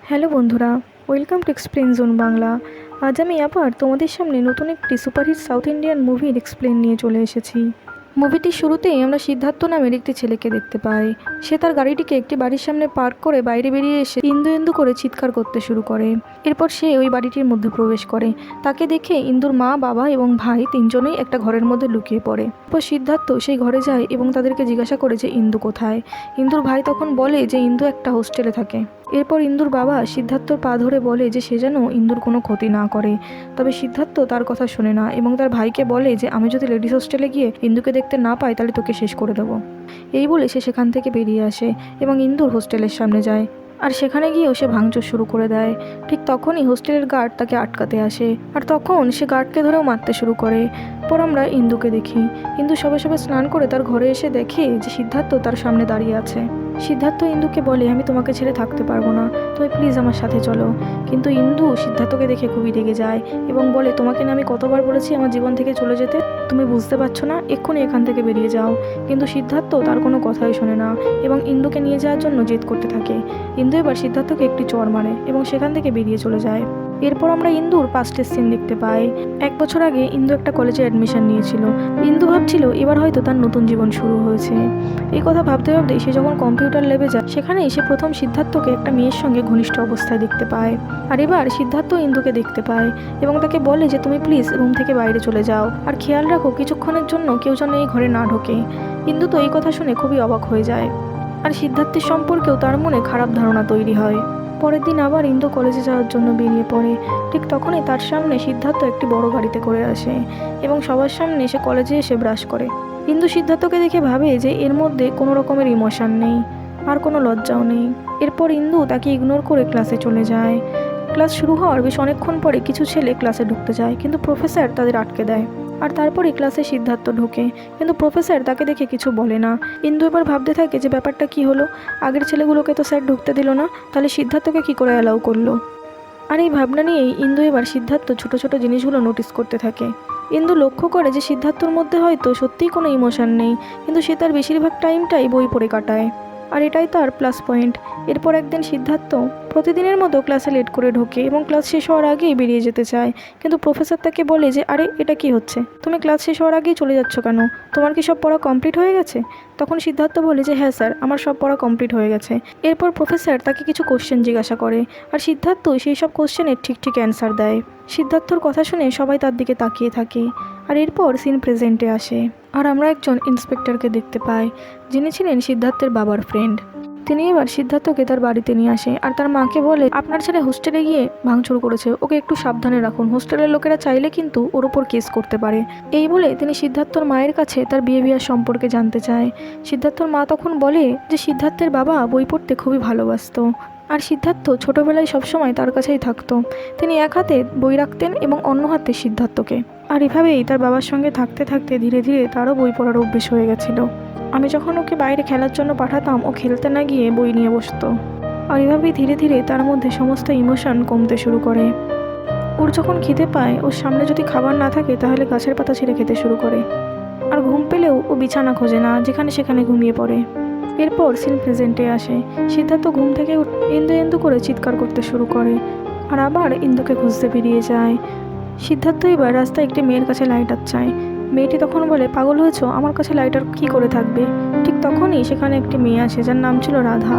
Hello বন্ধুরা, welcome to explain zone Bangla. আজ আমি আবার তোমাদের সামনে নতুন একটি সুপারহিট সাউথ ইন্ডিয়ান মুভির এক্সপ্লেন নিয়ে চলে এসেছি। মুভিটির শুরুতেই আমরা সিদ্ধার্থ নামের একটি ছেলেকে দেখতে পাই। সে তার গাড়িটিকে একটি বাড়ির সামনে পার্ক করে বাইরে বেরিয়ে এসে ইন্দু ইন্দু করে চিৎকার করতে শুরু করে। এরপর সে ওই বাড়িটির মধ্যে প্রবেশ করে। তাকে দেখে ইন্দুর মা, বাবা এবং ভাই তিনজনেই একটা ঘরের মধ্যে লুকিয়ে পড়ে। এরপর সিদ্ধার্থ সেই ঘরে যায় এবং তাদেরকে জিজ্ঞাসা করে যে ইন্দু কোথায়। ইন্দুর ভাই তখন বলে যে ইন্দু একটা হোস্টেলে থাকে। এরপর ইন্দুর বাবা সিদ্ধার্থর পা ধরে বলে যে সে যেন ইন্দুর কোনো ক্ষতি না করে। তবে সিদ্ধার্থ তার কথা শোনে না এবং তার ভাইকে বলে যে আমি যদি লেডিস হোস্টেলে গিয়ে ইন্দুকে দেখতে না পাই তাহলে তোকে শেষ করে দেবো। এই বলে সে সেখান থেকে বেরিয়ে আসে এবং ইন্দুর হোস্টেলের সামনে যায়। আর সেখানে গিয়েও সে ভাঙচুর শুরু করে দেয়। ঠিক তখনই হোস্টেলের গার্ড তাকে আটকাতে আসে আর তখন সে গার্ডকে ধরেও মারতে শুরু করে। পর আমরা ইন্দুকে দেখি। ইন্দু সবে সবে স্নান করে তার ঘরে এসে দেখে যে সিদ্ধার্থ তার সামনে দাঁড়িয়ে আছে। সিদ্ধার্থ ইন্দুকে বলে আমি তোমাকে ছেড়ে থাকতে পারবো না, তুমি প্লিজ আমার সাথে চলো। কিন্তু ইন্দু সিদ্ধার্থকে দেখে খুবই রেগে যায় এবং বলে তোমাকে না আমি কতবার বলেছি আমার জীবন থেকে চলে যেতে, তুমি বুঝতে পারছো না, এক্ষুনি এখান থেকে বেরিয়ে যাও। কিন্তু সিদ্ধার্থ তার কোনো কথাই শোনে না এবং ইন্দুকে নিয়ে যাওয়ার জন্য জেদ করতে থাকে। ইন্দু এবার সিদ্ধার্থকে একটি চড় মারে এবং সেখান থেকে বেরিয়ে চলে যায়। এরপর আমরা ইন্দুর পাস্টের সিন দেখতে পাই। 1 বছর আগে ইন্দু একটা কলেজে অ্যাডমিশন নিয়েছিল। ইন্দু ভাবছিল এবার হয়তো তার নতুন জীবন শুরু হয়েছে। এই কথা ভাবতে ভাবতে সে যখন কম্পিউটার ল্যাবে যায় সেখানেই সে প্রথম সিদ্ধার্থকে একটা মেয়ের সঙ্গে ঘনিষ্ঠ অবস্থায় দেখতে পায়। আর এবার সিদ্ধার্থ ইন্দুকে দেখতে পায় এবং তাকে বলে যে তুমি প্লিজ রুম থেকে বাইরে চলে যাও আর খেয়াল রাখো কিছুক্ষণের জন্য কেউ যেন এই ঘরে না ঢোকে। ইন্দু তো এই কথা শুনে খুবই অবাক হয়ে যায় আর সিদ্ধার্থের সম্পর্কেও তার মনে খারাপ ধারণা তৈরি হয়। পরের দিন আবার ইন্দু কলেজে যাওয়ার জন্য বেরিয়ে পড়ে। ঠিক তখনই তার সামনে সিদ্ধার্থ একটি বড় গাড়িতে করে আসে এবং সবার সামনে সে কলেজে এসে ব্রাশ করে। ইন্দু সিদ্ধার্থকে দেখে ভাবে যে এর মধ্যে কোনো রকমের ইমোশন নেই আর কোনো লজ্জাও নেই। এরপর ইন্দু তাকে ইগনোর করে ক্লাসে চলে যায়। ক্লাস শুরু হওয়ার বেশ অনেকক্ষণ পরে কিছু ছেলে ক্লাসে ঢুকতে যায় কিন্তু প্রফেসর তাদের আটকে দেয়। আর তারপরে ক্লাসে সিদ্ধার্থ ঢোকে কিন্তু প্রফেসর তাকে দেখে কিছু বলে না। ইন্দু এবার ভাবতে থাকে যে ব্যাপারটা কি হলো, আগের ছেলেগুলোকে তো স্যার ঢুকতে দিল না, তাহলে সিদ্ধার্থকে কি করে অ্যালাউ করলো। আর এই ভাবনা নিয়েই ইন্দু এবার সিদ্ধার্থ ছোট ছোট জিনিসগুলো নোটিস করতে থাকে। ইন্দু লক্ষ্য করে যে সিদ্ধার্থর মধ্যে হয়তো সত্যিই কোনো ইমোশন নেই কিন্তু সে তার বেশিরভাগ টাইমটাই বই পড়ে কাটায় আর এটাই তার প্লাস পয়েন্ট। এরপর একদিন সিদ্ধার্থ প্রতিদিনের মতো ক্লাসে লেট করে ঢোকে এবং ক্লাস শেষ হওয়ার আগেই বেরিয়ে যেতে চায় কিন্তু প্রফেসর তাকে বলে যে আরে এটা কি হচ্ছে, তুমি ক্লাস শেষ হওয়ার আগেই চলে যাচ্ছ কেন, তোমার কি সব পড়া কমপ্লিট হয়ে গেছে। তখন সিদ্ধার্থ বলে যে হ্যাঁ স্যার, আমার সব পড়া কমপ্লিট হয়ে গেছে। এরপর প্রফেসর তাকে কিছু কোশ্চেন জিজ্ঞাসা করে আর সিদ্ধার্থ সেই সব কোশ্চেনের ঠিক ঠিক অ্যান্সার দেয়। সিদ্ধার্থর কথা শুনে সবাই তার দিকে তাকিয়ে থাকে আর এরপর সিন প্রেজেন্টে আসে আর আমরা একজন ইন্সপেক্টরকে দেখতে পাই যিনি ছিলেন সিদ্ধার্থের বাবার ফ্রেন্ড। তিনি এবার সিদ্ধার্থকে তার বাড়িতে নিয়ে আসে আর তার মাকে বলে আপনার ছেলে হোস্টেলে গিয়ে ভাঙচুর করেছে, ওকে একটু সাবধানে রাখুন, হোস্টেলের লোকেরা চাইলে কিন্তু ওর ওপর কেস করতে পারে। এই বলে তিনি সিদ্ধার্থর মায়ের কাছে তার বিহেভিয়ার সম্পর্কে জানতে চায়। সিদ্ধার্থর মা তখন বলে যে সিদ্ধার্থের বাবা বই পড়তে খুবই ভালোবাসতো আর সিদ্ধার্থ ছোটবেলায় সবসময় তার কাছেই থাকতো। তিনি এক হাতে বই রাখতেন এবং অন্য হাতে সিদ্ধার্থকে। আর এভাবেই তার বাবার সঙ্গে থাকতে থাকতে ধীরে ধীরে তারও বই পড়ার অভ্যেস হয়ে গেছিল। আমি যখন ওকে বাইরে খেলার জন্য পাঠাতাম ও খেলতে না গিয়ে বই নিয়ে বসতো। আর এভাবেই ধীরে ধীরে তার মধ্যে সমস্ত ইমোশন কমতে শুরু করে। ওর যখন খিদে পায়, ওর সামনে যদি খাবার না থাকে তাহলে গাছের পাতা ছিঁড়ে খেতে শুরু করে। আর ঘুম পেলেও ও বিছানা খোঁজে না, যেখানে সেখানে ঘুমিয়ে পড়ে। এরপর সিন প্রেজেন্টে আসে। সিদ্ধার্থ ঘুম থেকে ইন্দু ইন্দু করে চিৎকার করতে শুরু করে আর আবার ইন্দুকে খুঁজতে বেরিয়ে যায়। সিদ্ধার্থ এবার রাস্তায় একটি মেয়ের কাছে লাইটার চায়। মেয়েটি তখন বলে পাগল হয়েছ, আমার কাছে লাইটার কি করে থাকবে। ঠিক তখনই সেখানে একটি মেয়ে আসে যার নাম ছিল রাধা।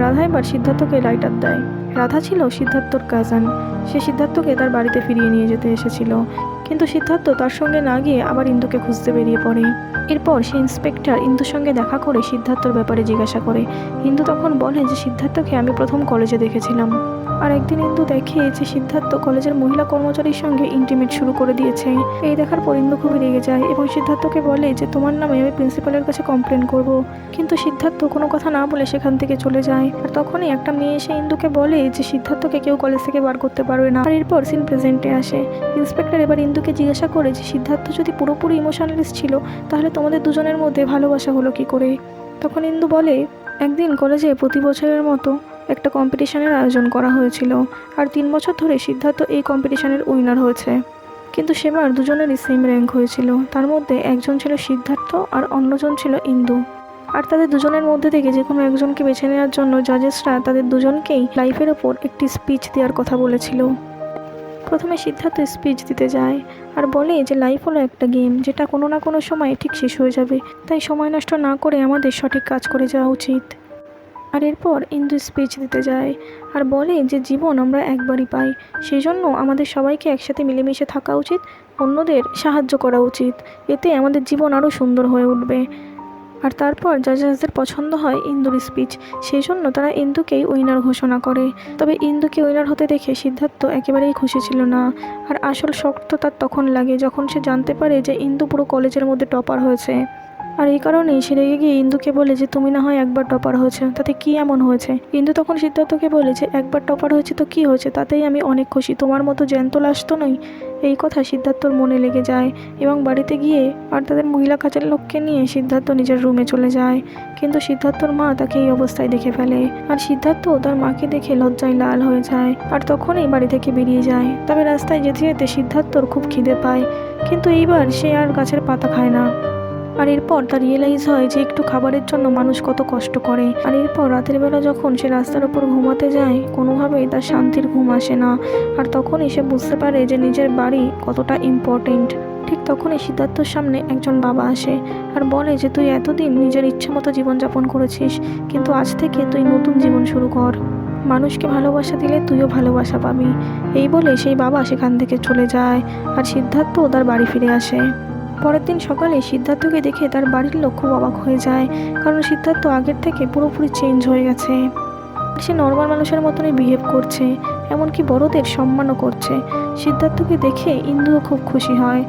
রাধা এবার সিদ্ধার্থকে লাইটার দেয়। রাধা ছিল সিদ্ধার্থর কাজিন। সে সিদ্ধার্থকে তার বাড়িতে ফিরিয়ে নিয়ে যেতে এসেছিল কিন্তু সিদ্ধার্থ তার সঙ্গে না গিয়ে আবার ইন্দুকে খুঁজতে বেরিয়ে পড়ে। এরপর সে ইন্সপেক্টর ইন্দুর সঙ্গে দেখা করে সিদ্ধার্থর ব্যাপারে জিজ্ঞাসা করে। ইন্দু তখন বলে যে সিদ্ধার্থকে আমি প্রথম কলেজে দেখেছিলাম। আর একদিন ইন্দু দেখে যে সিদ্ধার্থ কলেজের মহিলা কর্মচারীর সঙ্গে ইন্টিমেট শুরু করে দিয়েছে। এই দেখার পর ইন্দু খুবই রেগে যায় এবং সিদ্ধার্থকে বলে যে তোমার নামে আমি প্রিন্সিপালের কাছে কমপ্লেন করব। কিন্তু সিদ্ধার্থ কোনো কথা না বলে সেখান থেকে চলে যায়। আর তখনই একটা মেয়ে এসে ইন্দুকে বলে যে সিদ্ধার্থকে কেউ কলেজ থেকে বার করতে পারবে না। আর এরপর সিন প্রেজেন্টে আসে। ইন্সপেক্টর এবার ইন্দুকে জিজ্ঞাসা করে যে সিদ্ধার্থ যদি পুরোপুরি ইমোশনালিস্ট ছিল তাহলে তোমাদের দুজনের মধ্যে ভালোবাসা হলো কি করে। তখন ইন্দু বলে একদিন কলেজে প্রতি বছরের মতো একটা কম্পিটিশনের আয়োজন করা হয়েছিল আর 3 বছর ধরে সিদ্ধার্থ এই কম্পিটিশনের উইনার হয়েছে। কিন্তু সেবার দুজনেরই সেম র্যাঙ্ক হয়েছিল। তার মধ্যে একজন ছিল সিদ্ধার্থ আর অন্যজন ছিল ইন্দু। আর তাদের দুজনের মধ্যে থেকে যে কোনো একজনকে বেছে নেওয়ার জন্য জাজেসরা তাদের দুজনকেই লাইফের ওপর একটি স্পিচ দেওয়ার কথা বলেছিল। প্রথমে সিদ্ধার্থ স্পিচ দিতে যায় আর বলে যে লাইফ হলো একটা গেম, যেটা কোনো না কোনো সময় ঠিক শেষ হয়ে যাবে, তাই সময় নষ্ট না করে আমাদের সঠিক কাজ করে যাওয়া উচিত। আর এরপর ইন্দু স্পিচ দিতে যায় আর বলে যে জীবন আমরা একবারই পাই, সেই জন্য আমাদের সবাইকে একসাথে মিলেমিশে থাকা উচিত, অন্যদের সাহায্য করা উচিত, এতে আমাদের জীবন আরও সুন্দর হয়ে উঠবে। আর তারপর জাজেসদের পছন্দ হয় ইন্দুর স্পিচ, সেই জন্য তারা ইন্দুকেই উইনার ঘোষণা করে। তবে ইন্দুকে উইনার হতে দেখে সিদ্ধার্থ একেবারেই খুশি ছিল না। আর আসল শখ তো তার তখন লাগে যখন সে জানতে পারে যে ইন্দু পুরো কলেজের মধ্যে টপার হয়েছে। আর এই কারণেই সে রেগে গিয়ে ইন্দুকে বলে যে তুমি না হয় একবার টপার হয়েছে, তাতে কি এমন হয়েছে। ইন্দু তখন সিদ্ধার্থকে বলে যে একবার টপার হয়েছে তো কি হয়েছে, তাতেই আমি অনেক খুশি, তোমার মতো জ্যান্ত লাশ তো নই। এই কথা সিদ্ধার্থর মনে লেগে যায় এবং বাড়িতে গিয়ে আর তাদের মহিলা কাজের লোককে নিয়ে সিদ্ধার্থ নিজের রুমে চলে যায়। কিন্তু সিদ্ধার্থর মা তাকে এই অবস্থায় দেখে ফেলে আর সিদ্ধার্থ তার মাকে দেখে লজ্জায় লাল হয়ে যায় আর তখনই বাড়ি থেকে বেরিয়ে যায়। তবে রাস্তায় যেতে যেতে সিদ্ধার্থর খুব খিদে পায়, কিন্তু এইবার সে আর গাছের পাতা খায় না। আর এরপর তার রিয়েলাইজ হয় যে একটু খাবারের জন্য মানুষ কত কষ্ট করে। আর এরপর রাতের বেলা যখন সে রাস্তার উপর ঘুমাতে যায়, কোনোভাবেই তার শান্তির ঘুম আসে না। আর তখনই সে বুঝতে পারে যে নিজের বাড়ি কতটা ইম্পর্টেন্ট। ঠিক তখনই সিদ্ধার্থর সামনে একজন বাবা আসে আর বলে যে তুই এতদিন নিজের ইচ্ছে মতো জীবনযাপন করেছিস, কিন্তু আজ থেকে তুই নতুন জীবন শুরু কর, মানুষকে ভালোবাসা দিলে তুইও ভালোবাসা পাবি। এই বলে সেই বাবা সেখান থেকে চলে যায় আর সিদ্ধার্থ তার বাড়ি ফিরে আসে। পরের দিন সকালে সিদ্ধার্থকে দেখে তার বাড়ির লোক খুব অবাক হয়ে যায়, কারণ সিদ্ধার্থ আগের থেকে পুরোপুরি চেঞ্জ হয়ে গেছে। সে নর্মাল মানুষের মতনই বিহেভ করছে, এমনকি বড়দের সম্মানও করছে। সিদ্ধার্থকে দেখে ইন্দুও খুব খুশি হয়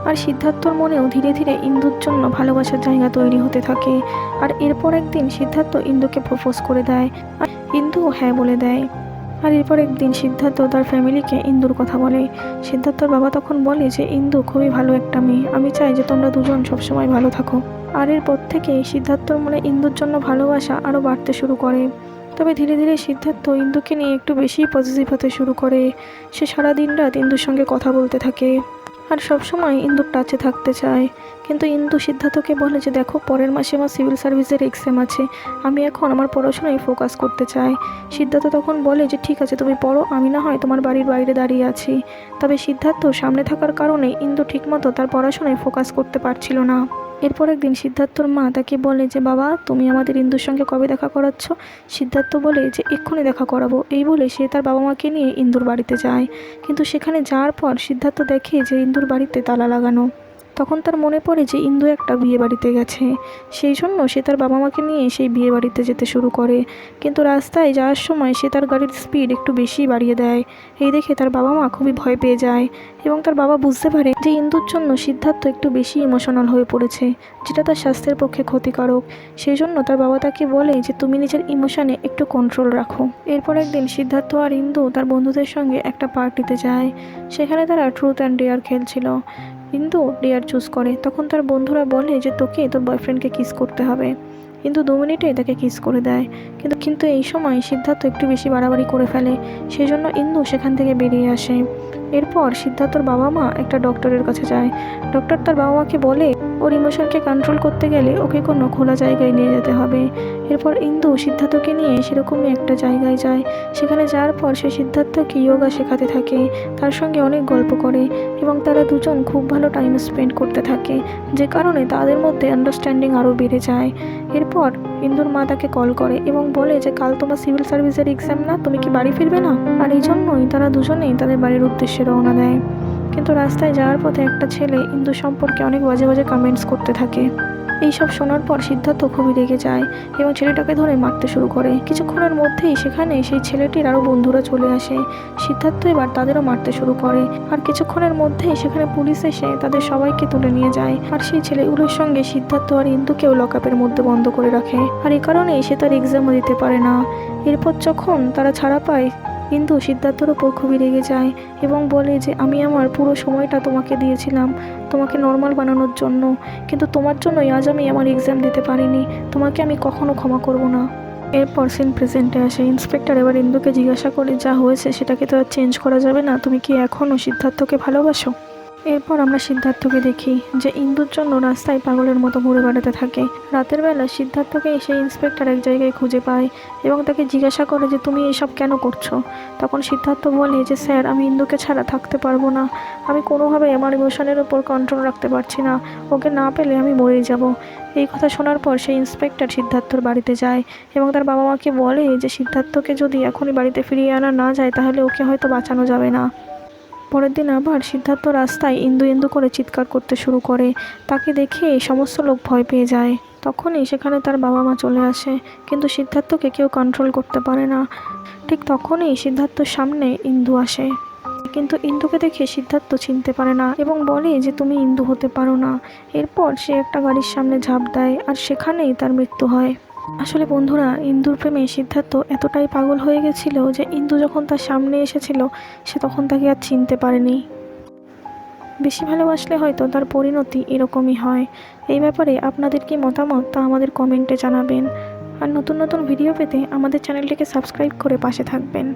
আর সিদ্ধার্থর মনেও ধীরে ধীরে ইন্দুর জন্য ভালোবাসার জায়গা তৈরি হতে থাকে। আর এরপর একদিন সিদ্ধার্থ ইন্দুকে প্রপোজ করে দেয় আর ইন্দুও হ্যাঁ বলে দেয়। আর এরপর একদিন সিদ্ধার্থ তার ফ্যামিলিকে ইন্দুর কথা বলে। সিদ্ধার্থর বাবা তখন বলে যে ইন্দু খুবই ভালো একটা মেয়ে, আমি চাই যে তোমরা দুজন সবসময় ভালো থাকো। আর এরপর থেকে সিদ্ধার্থর মনে ইন্দুর জন্য ভালোবাসা আরও বাড়তে শুরু করে। তবে ধীরে ধীরে সিদ্ধার্থ ইন্দুকে নিয়ে একটু বেশি পজিটিভ হতে শুরু করে। সে সারাদিন রাত ইন্দুর সঙ্গে কথা বলতে থাকে আর সবসময় ইন্দুর টাচে থাকতে চায়। কিন্তু ইন্দু সিদ্ধার্থকে বলে যে দেখো, পরের মাসে আমার সিভিল সার্ভিসের এক্সাম আছে, আমি এখন আমার পড়াশোনায় ফোকাস করতে চাই। সিদ্ধার্থ তখন বলে যে ঠিক আছে তুমি পড়ো, আমি না হয় তোমার বাড়ির বাইরে দাঁড়িয়ে আছি। তবে সিদ্ধার্থ সামনে থাকার কারণে ইন্দু ঠিকমতো তার পড়াশোনায় ফোকাস করতে পারছিল না। এরপর একদিন সিদ্ধার্থর মা তাকে বলে যে বাবা, তুমি আমাদের ইন্দুর সঙ্গে কবে দেখা করাচ্ছ। সিদ্ধার্থ বলে যে এক্ষুনি দেখা করাবো। এই বলে সে তার বাবা মাকে নিয়ে ইন্দুর বাড়িতে যায়। কিন্তু সেখানে যাওয়ার পর সিদ্ধার্থ দেখে যে ইন্দুর বাড়িতে তালা লাগানো। তখন তার মনে পড়ে যে ইন্দু একটা বিয়ে বাড়িতে গেছে, সেই জন্য সে তার বাবা মাকে নিয়ে সেই বিয়ে বাড়িতে যেতে শুরু করে। কিন্তু রাস্তায় যাওয়ার সময় সে তার গাড়ির স্পিড একটু বেশি বাড়িয়ে দেয়। এই দেখে তার বাবা মা খুবই ভয় পেয়ে যায় এবং তার বাবা বুঝতে পারে যে ইন্দুর জন্য সিদ্ধার্থ একটু বেশি ইমোশনাল হয়ে পড়েছে, যেটা তার স্বাস্থ্যের পক্ষে ক্ষতিকারক। সেই জন্য তার বাবা তাকে বলে যে তুমি নিজের ইমোশনে একটু কন্ট্রোল রাখো। এরপর একদিন সিদ্ধার্থ আর ইন্দু তার বন্ধুদের সঙ্গে একটা পার্টিতে যায়। সেখানে তারা ট্রুথ অ্যান্ড ডেয়ার খেলছিল। ইন্দু ডেয়ার চুজ করে। তখন তার বন্ধুরা বলে যে তোকে তোর বয়ফ্রেন্ডকে কিস করতে হবে। কিন্তু 2 মিনিটেই তাকে কিস করে দেয়। কিন্তু এই সময় সিদ্ধার্থ একটু বেশি বাড়াবাড়ি করে ফেলে, সেই জন্য ইন্দু সেখান থেকে বেরিয়ে আসে। এরপর সিদ্ধার্থর বাবা মা একটা ডক্টরের কাছে যায়। ডক্টর তার বাবা মাকে বলে ওর ইমোশনকে কন্ট্রোল করতে গেলে ওকে কোনো খোলা জায়গায় নিয়ে যেতে হবে। এরপর ইন্দু সিদ্ধার্থকে নিয়ে সেরকমই একটা জায়গায় যায়। সেখানে যাওয়ার পর সে সিদ্ধার্থকে যোগা শেখাতে থাকে, তার সঙ্গে অনেক গল্প করে এবং তারা দুজন খুব ভালো টাইম স্পেন্ড করতে থাকে, যে কারণে তাদের মধ্যে আন্ডারস্ট্যান্ডিং আরও বেড়ে যায়। এরপর ইন্দুর মা তাকে কল করে এবং বলে যে কাল তোমার সিভিল সার্ভিসের এক্সাম না, তুমি কি বাড়ি ফিরবে না। আর এই জন্যই তারা দুজনেই তাদের বাড়ির উদ্দেশ্যে রওনা দেয়। কিন্তু রাস্তায় যাওয়ার পথে একটা ছেলে ইন্দু সম্পর্কে অনেক বাজে বাজে কমেন্টস করতে থাকে। এইসব শোনার পর সিদ্ধার্থ খুবই রেগে যায় এবং ছেলেটাকে ধরে মারতে শুরু করে। কিছুক্ষণের মধ্যেই সেখানে সেই ছেলেটির আরও বন্ধুরা চলে আসে। সিদ্ধার্থ এবার তাদেরও মারতে শুরু করে। আর কিছুক্ষণের মধ্যেই সেখানে পুলিশ এসে তাদের সবাইকে তুলে নিয়ে যায়। আর সেই ছেলেগুলোর সঙ্গে সিদ্ধার্থ আর ইন্দুকেও লকআপের মধ্যে বন্ধ করে রাখে। আর এই কারণেই সে তার এক্সামও দিতে পারে না। এরপর যখন তারা ছাড়া পায়, ইন্দু সিদ্ধার্থর ওপর খুবই রেগে যায় এবং বলে যে আমি আমার পুরো সময়টা তোমাকে দিয়েছিলাম তোমাকে নর্মাল বানানোর জন্য, কিন্তু তোমার জন্যই আজ আমি আমার এক্সাম দিতে পারিনি, তোমাকে আমি কখনো ক্ষমা করব না। এরপর সিন প্রেজেন্টে আসে। ইন্সপেক্টর এবার ইন্দুকে জিজ্ঞাসা করে যা হয়েছে সেটাকে তো আর চেঞ্জ করা যাবে না, তুমি কি এখনও সিদ্ধার্থকে ভালোবাসো। এরপর আমরা সিদ্ধার্থকে দেখি যে ইন্দুর জন্য রাস্তায় পাগলের মতো ঘুরে বেড়াতে থাকে। রাতের বেলা সিদ্ধার্থকে সেই ইন্সপেক্টর এক জায়গায় খুঁজে পায় এবং তাকে জিজ্ঞাসা করে যে তুমি এসব কেন করছো। তখন সিদ্ধার্থ বলে যে স্যার, আমি ইন্দুকে ছাড়া থাকতে পারবো না। আমি কোনোভাবে আমার ইমোশনের উপর কন্ট্রোল রাখতে পারছি না। ওকে না পেলে আমি মরেই যাব। এই কথা শোনার পর সেই ইন্সপেক্টর সিদ্ধার্থর বাড়িতে যায় এবং তার বাবা মাকে বলে যে সিদ্ধার্থকে যদি এখনই বাড়িতে ফিরিয়ে আনা না যায় তাহলে ওকে হয়তো বাঁচানো যাবে না। পরের দিন আবার সিদ্ধার্থ রাস্তায় ইন্দু ইন্দু করে চিৎকার করতে শুরু করে। তাকে দেখে সমস্ত লোক ভয় পেয়ে যায়। তখনই সেখানে তার বাবা মা চলে আসে, কিন্তু সিদ্ধার্থকে কেউ কন্ট্রোল করতে পারে না। ঠিক তখনই সিদ্ধার্থর সামনে ইন্দু আসে, কিন্তু ইন্দুকে দেখে সিদ্ধার্থ চিনতে পারে না এবং বলে যে তুমি ইন্দু হতে পারো না। এরপর সে একটা গাড়ির সামনে ঝাঁপ দেয় আর সেখানেই তার মৃত্যু হয়। আসলে বন্ধুরা, ইন্দুর প্রেমে সিদ্ধার্থ এতটাই পাগল হয়ে গেছিল যে ইন্দু যখন তার সামনে এসেছিল সে তখন তাকে আর চিনতে পারেনি। বেশি ভালোবাসলে হয়তো তার পরিণতি এরকমই হয়। এই ব্যাপারে আপনাদের কি মতামত তা আমাদের কমেন্টে জানাবেন। আর নতুন নতুন ভিডিও পেতে আমাদের চ্যানেলটিকে সাবস্ক্রাইব করে পাশে থাকবেন।